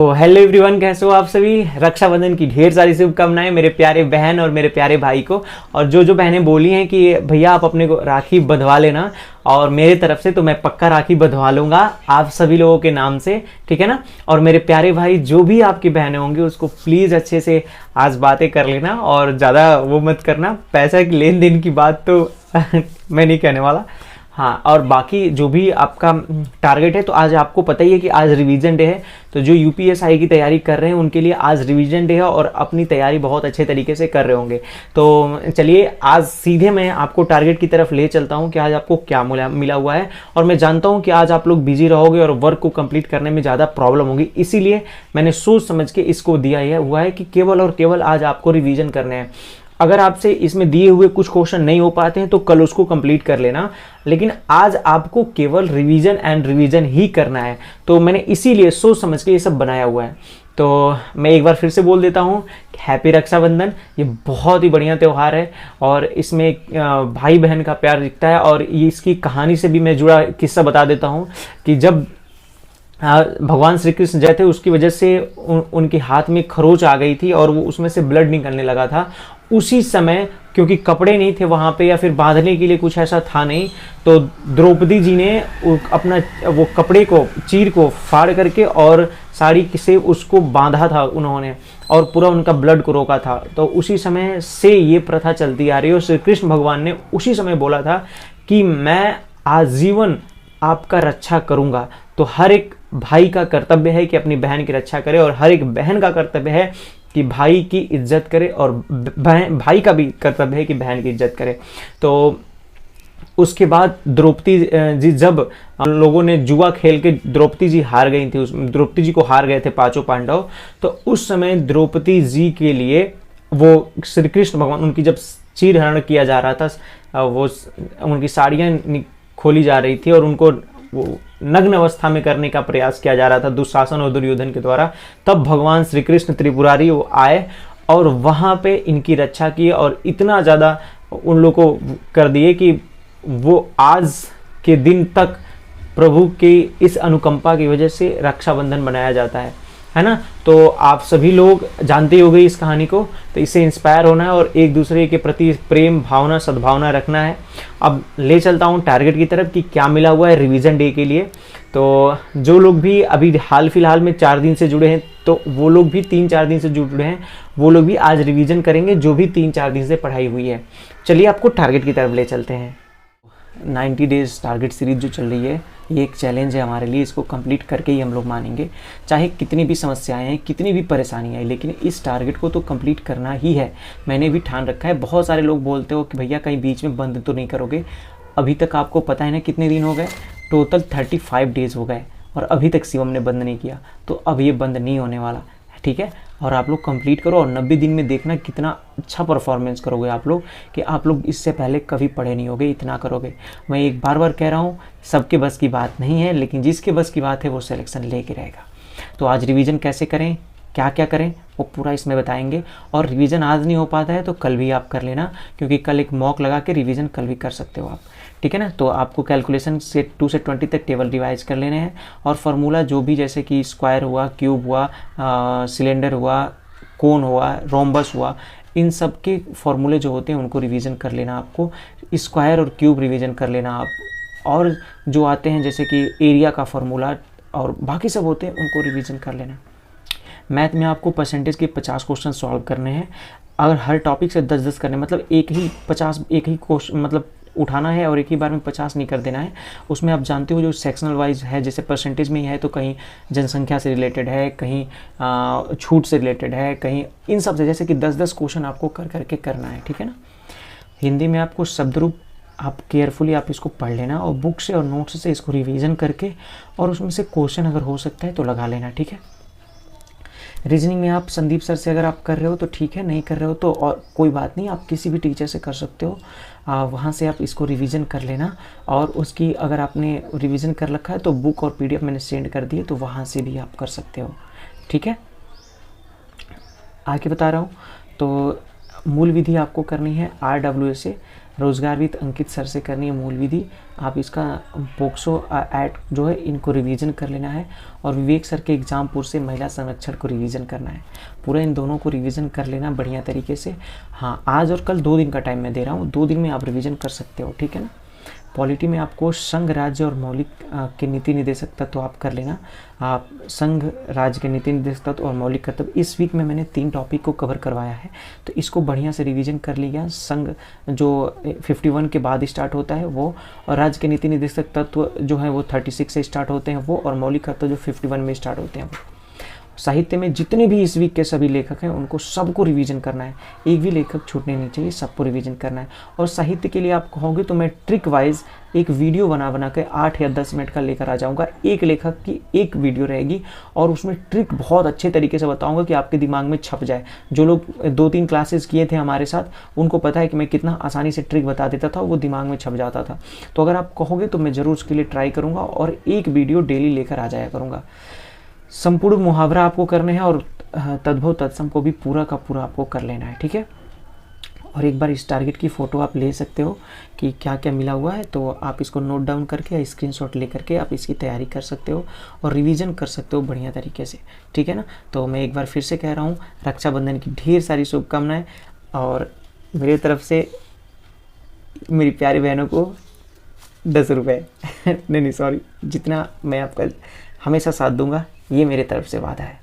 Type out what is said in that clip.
तो hello everyone, कैसे हो आप सभी। रक्षाबंधन की ढेर सारी शुभकामनाएं मेरे प्यारे बहन और मेरे प्यारे भाई को। और जो बहनें बोली हैं कि भैया आप अपने को राखी बंधवा लेना, और मेरे तरफ से तो मैं पक्का राखी बंधवा लूंगा आप सभी लोगों के नाम से, ठीक है ना। और मेरे प्यारे भाई जो भी आपकी बहनें होंगी उसको प्लीज़ अच्छे से आज बातें कर लेना, और ज़्यादा वो मत करना, पैसा की लेन देन की बात तो मैं नहीं कहने वाला। हाँ, और बाकी जो भी आपका टारगेट है, तो आज आपको पता ही है कि आज रिवीजन डे है। तो जो यूपीएसआई की तैयारी कर रहे हैं उनके लिए आज रिवीजन डे है और अपनी तैयारी बहुत अच्छे तरीके से कर रहे होंगे। तो चलिए आज सीधे मैं आपको टारगेट की तरफ ले चलता हूं कि आज आपको क्या मिला हुआ है। और मैं जानता हूं कि आज आप लोग बिजी रहोगे और वर्क को कंप्लीट करने में ज़्यादा प्रॉब्लम होगी, इसीलिए मैंने सोच समझ के इसको दिया हुआ है कि केवल और केवल आज आपको रिविजन करने हैं। अगर आपसे इसमें दिए हुए कुछ क्वेश्चन नहीं हो पाते हैं तो कल उसको कंप्लीट कर लेना, लेकिन आज आपको केवल रिवीजन एंड रिवीजन ही करना है। तो मैंने इसीलिए सोच समझ के ये सब बनाया हुआ है। तो मैं एक बार फिर से बोल देता हूँ, हैप्पी रक्षाबंधन। ये बहुत ही बढ़िया त्यौहार है और इसमें भाई बहन का प्यार दिखता है। और इसकी कहानी से भी मैं जुड़ा किस्सा बता देता हूँ कि जब भगवान श्री कृष्ण जय थे, उसकी वजह से उनके हाथ में खरोच आ गई थी और वो उसमें से ब्लड निकलने लगा था। उसी समय क्योंकि कपड़े नहीं थे वहाँ पे या फिर बांधने के लिए कुछ ऐसा था नहीं, तो द्रौपदी जी ने अपना वो कपड़े को चीर को फाड़ करके और साड़ी से उसको बांधा था उन्होंने, और पूरा उनका ब्लड को रोका था। तो उसी समय से ये प्रथा चलती आ रही है और श्री कृष्ण भगवान ने उसी समय बोला था कि मैं आजीवन आपका रक्षा करूँगा। तो हर एक भाई का कर्तव्य है कि अपनी बहन की रक्षा करे, और हर एक बहन का कर्तव्य है कि भाई की इज्जत करे, और भाई का भी कर्तव्य है कि बहन की इज्जत करे। तो उसके बाद द्रौपदी जी, जब लोगों ने जुआ खेल के द्रौपदी जी हार गई थी, द्रौपदी जी को हार गए थे पांचों पांडव, तो उस समय द्रौपदी जी के लिए वो श्री कृष्ण भगवान, उनकी जब चीरहरण किया जा रहा था, वो उनकी साड़ियाँ खोली जा रही थी और उनको वो नग्न अवस्था में करने का प्रयास किया जा रहा था दुशासन और दुर्योधन के द्वारा। तब भगवान श्री कृष्ण त्रिपुरारी वो आए और वहाँ पे इनकी रक्षा की, और इतना ज़्यादा उन लोगों को कर दिए कि वो आज के दिन तक प्रभु की इस अनुकंपा की वजह से रक्षाबंधन मनाया जाता है ना। तो आप सभी लोग जानते हो गए इस कहानी को, तो इससे इंस्पायर होना है और एक दूसरे के प्रति प्रेम भावना सद्भावना रखना है। अब ले चलता हूँ टारगेट की तरफ कि क्या मिला हुआ है रिवीजन डे के लिए। तो जो लोग भी अभी हाल फिलहाल में 4 दिन से जुड़े हैं, तो वो लोग भी 3-4 दिन से जुड़े हैं, वो लोग भी आज रिवीजन करेंगे जो भी 3-4 दिन से पढ़ाई हुई है। चलिए आपको टारगेट की तरफ ले चलते हैं। 90 डेज टारगेट सीरीज जो चल रही है, ये एक चैलेंज है हमारे लिए। इसको कंप्लीट करके ही हम लोग मानेंगे, चाहे कितनी भी समस्याएं हैं, कितनी भी परेशानी आए, लेकिन इस टारगेट को तो कंप्लीट करना ही है। मैंने भी ठान रखा है। बहुत सारे लोग बोलते हो कि भैया कहीं बीच में बंद तो नहीं करोगे। अभी तक आपको पता है ना कितने दिन हो गए, टोटल 35 डेज हो गए और अभी तक शिवम ने बंद नहीं किया। तो अब ये बंद नहीं होने वाला, ठीक है। और आप लोग कंप्लीट करो और 90 दिन में देखना कितना अच्छा परफॉर्मेंस करोगे आप लोग, कि आप लोग इससे पहले कभी पढ़े नहीं होगे, इतना करोगे। मैं एक बार कह रहा हूँ, सबके बस की बात नहीं है, लेकिन जिसके बस की बात है वो सिलेक्शन लेके रहेगा। तो आज रिवीजन कैसे करें, क्या क्या करें, वो पूरा इसमें बताएंगे। और रिवीजन आज नहीं हो पाता है तो कल भी आप कर लेना, क्योंकि कल एक मॉक लगा के रिवीजन कल भी कर सकते हो आप, ठीक है ना। तो आपको कैलकुलेशन से 2 से 20 तक टेबल रिवाइज कर लेने हैं, और फार्मूला जो भी, जैसे कि स्क्वायर हुआ, क्यूब हुआ, सिलेंडर हुआ, कोन हुआ, रोम्बस हुआ, इन सब के फॉर्मूले जो होते हैं उनको रिवीजन कर लेना आपको। स्क्वायर और क्यूब रिवीजन कर लेना आप, और जो आते हैं जैसे कि एरिया का फार्मूला और बाकी सब होते हैं उनको रिवीजन कर लेना। मैथ में आपको परसेंटेज के 50 क्वेश्चन सॉल्व करने हैं। अगर हर टॉपिक से 10-10 करने, मतलब एक ही क्वेश्चन मतलब उठाना है और एक ही बार में 50 नहीं कर देना है। उसमें आप जानते हो जो सेक्शनल वाइज है, जैसे परसेंटेज में ही है तो कहीं जनसंख्या से रिलेटेड है, कहीं छूट से रिलेटेड है, कहीं इन सब से, जैसे कि 10-10 क्वेश्चन आपको कर करके करना है, ठीक है ना। हिंदी में आपको शब्द रूप आप केयरफुली आप इसको पढ़ लेना, और बुक से और नोट्स से इसको रिवीजन करके, और उसमें से क्वेश्चन अगर हो सकता है तो लगा लेना, ठीक है। रीजनिंग में आप संदीप सर से अगर आप कर रहे हो तो ठीक है, नहीं कर रहे हो तो और कोई बात नहीं, आप किसी भी टीचर से कर सकते हो। वहाँ से आप इसको रिवीजन कर लेना, और उसकी अगर आपने रिवीजन कर रखा है तो बुक और पीडीएफ मैंने सेंड कर दिए, तो वहाँ से भी आप कर सकते हो, ठीक है। आगे बता रहा हूँ, तो मूल विधि आपको करनी है RWA से। रोजगार विद अंकित सर से करनी है मूल विधि। आप इसका पोक्सो एक्ट जो है इनको रिवीजन कर लेना है, और विवेक सर के एग्जामपुर से महिला संरक्षण को रिवीजन करना है। पूरा इन दोनों को रिवीजन कर लेना बढ़िया तरीके से। हाँ, आज और कल 2 दिन का टाइम मैं दे रहा हूँ, 2 दिन में आप रिवीजन कर सकते हो, ठीक है ना। पॉलिटी में आपको संघ, राज्य और मौलिक के नीति निर्देशक तत्व आप कर लेना। आप संघ, राज्य के नीति निर्देशक तत्व और मौलिक कर्तव्य, इस वीक में मैंने 3 टॉपिक को कवर करवाया है, तो इसको बढ़िया से रिवीजन कर लिया। संघ जो 51 के बाद स्टार्ट होता है वो, और राज्य के नीति निर्देशक तत्व जो है वो 36 से स्टार्ट होते हैं वो, और मौलिक कर्तव्य जो 51 में स्टार्ट होते हैं वो। साहित्य में जितने भी इस वीक के सभी लेखक हैं उनको सबको रिवीजन करना है, एक भी लेखक छूटने नहीं चाहिए, सबको रिवीजन करना है। और साहित्य के लिए आप कहोगे तो मैं ट्रिक वाइज एक वीडियो बना के 8 या 10 मिनट का लेकर आ जाऊंगा। एक लेखक की एक वीडियो रहेगी और उसमें ट्रिक बहुत अच्छे तरीके से बताऊंगा कि आपके दिमाग में छप जाए। जो लोग 2-3 क्लासेस किए थे हमारे साथ उनको पता है कि मैं कितना आसानी से ट्रिक बता देता था, वो दिमाग में छप जाता था। तो अगर आप कहोगे तो मैं ज़रूर उसके लिए ट्राई करूँगा और एक वीडियो डेली लेकर आ जाया करूँगा। संपूर्ण मुहावरा आपको करने हैं, और तद्भव तत्सम को भी पूरा का पूरा आपको कर लेना है, ठीक है। और एक बार इस टारगेट की फ़ोटो आप ले सकते हो कि क्या क्या मिला हुआ है, तो आप इसको नोट डाउन करके या स्क्रीनशॉट ले करके आप इसकी तैयारी कर सकते हो और रिवीजन कर सकते हो बढ़िया तरीके से, ठीक है ना। तो मैं एक बार फिर से कह रहा हूँ, रक्षाबंधन की ढेर सारी शुभकामनाएं, और मेरी तरफ से मेरी प्यारी बहनों को 10 रुपये नहीं सॉरी, जितना मैं आपका हमेशा साथ दूंगा, ये मेरे तरफ से वादा है।